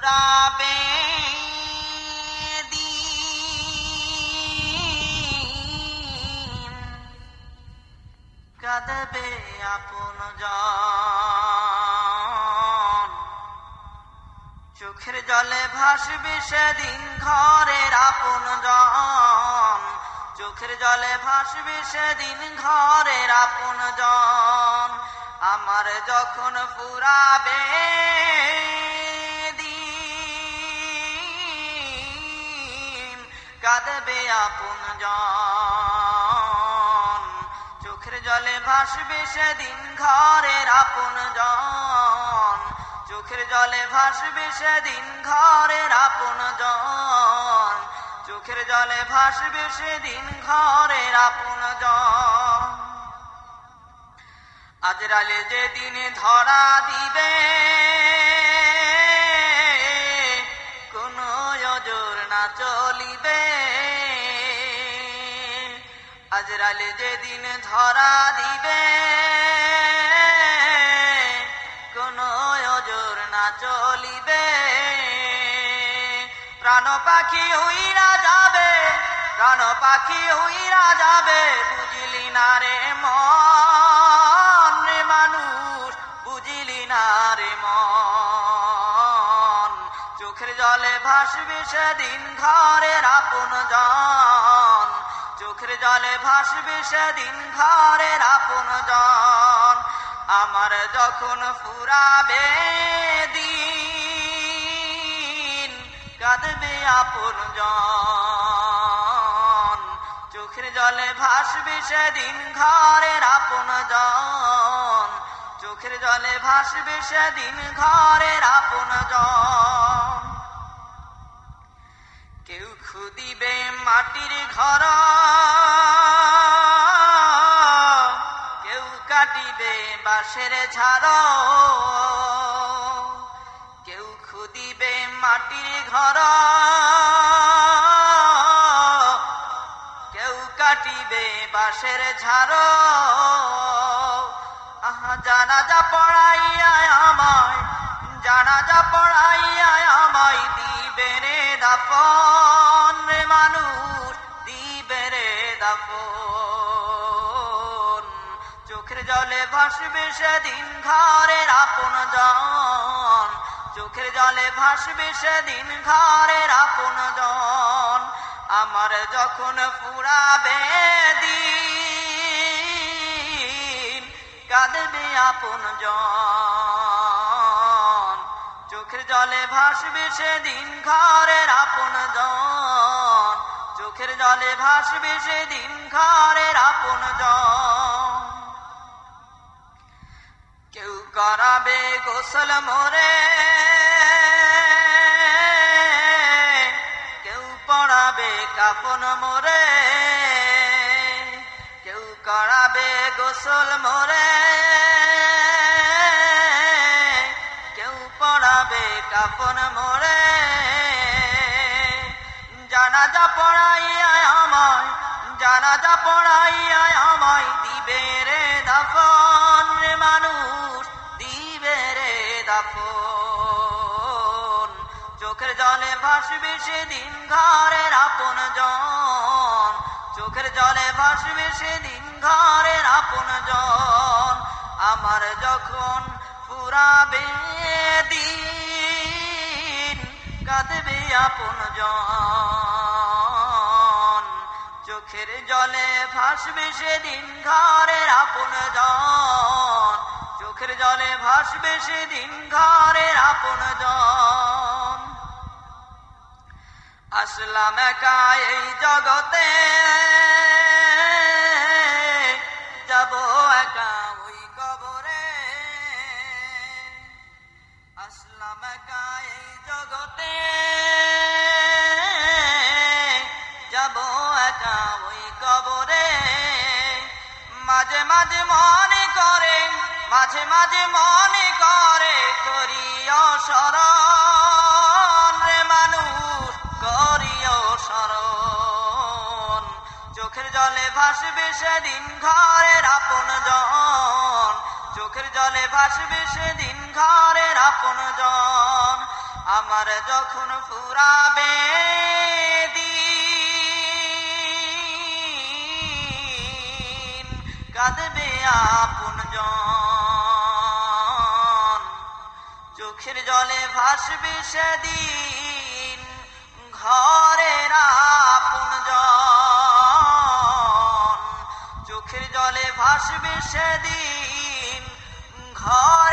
ফুরাবে কাঁদবে আপনজন, চোখের জলে ভাসবে সেদিন ঘরের আপনজন, চোখের জলে ভাসবে সেদিন ঘরের আপনজন। আমার যখন ফুরাবে দিন কাঁদবে আপনজন, চোখের জলে ভাসবে সেদিন ঘরের আপনজন, চোখের জলে ভাসবে সেদিন ঘরের আপনজন, চোখের জলে ভাসবে সেদিন ঘরের আপনজন। আজরালে যেদিন ধরা দিবে কোন ওজর না চলিবে, আজরালে যেদিন ধরা দিবে কোন ওজর না চলিবে। প্রাণ পাখি উইরা যাবে, প্রাণ পাখি উইরা যাবে, বুঝলি না রে মন রে মানুষ, বুঝলি না রে মন। চোখের জলে ভাসবে সেদিন ঘরের আপনজন, চোখের জলে ভাসবে সেদিন ঘরের আপনজন। আমার যখন ফুরাবে দিন কাঁদবে আপনজন, চোখের জলে ভাসবে সেদিন ঘরের আপনজন, চোখের জলে ভাসবে সেদিন ঘরের আপনজন। কেউ খুদিবে মাটির ঘর, কেউ কাটিবে বাঁশের ঝাড়, কেউ খুদিবে মাটির ঘর, কেউ কাটিবে বাঁশের ঝাড়। আহা জানাজা পড়াইয়া আমায়, জানাজা পড়াইয়া আমায় দিবে রে দাফন রে মানুষ, দিবে রে দাফন। চোখের জলে ভাসবে সেদিন ঘরের আপনজন, চোখের জলে ভাসবে সেদিন ঘরের আপনজন। আমার যখন ফুরাবে দিন কাঁদবে আপনজন, চোখের জলে ভাসবে সেদিন ঘরের আপনজন, চোখের জলে ভাসবে সেদিন ঘরের আপনজন। কেউ করাবে গোসল মোরে, কেউ পড়াবে কাফন মোরে, কেউ করাবে গোসল মোরে, কেউ পড়াবে কাফন মোরে। জানাজা পড়াইয়া আমায়, জানাজা পড়াইয়া আমায় দিবে রে দাফন রে মানুষ, দিবে রে দাফন। চোখের জলে ভাসবে সেদিন ঘরের আপনজন, চোখের জলে ভাসবে সেদিন ঘরের আপনজন। আমার যখন ফুরাবে দিন কাঁদবে আপনজন, চোখের জলে ভাসবে সেদিন ঘরের আপনজন, চোখের জলে ভাসবে সেদিন ঘরের আপনজন। আসলাম একা এই জগতে, যাব একা ওই কবরে, আসলাম একা এই জগতে, যাব একা ওই কবরে। মাঝে মাঝে মনে করে, মাঝে মাঝে মনে করে, করিও স্মরণ রে মানুষ, করিও স্মরণ। চোখের জলে ভাসবে সেদিন ঘরের আপনজন, চোখের জলে ভাসবে সেদিন ঘরের আপনজন। আমার যখন ফুরাবে দিন কাঁদবে আপনজন চোখের জলে ভাসবে সেদিন ঘরের আপনজন চোখের জলে ভাসবে সেদিন ঘর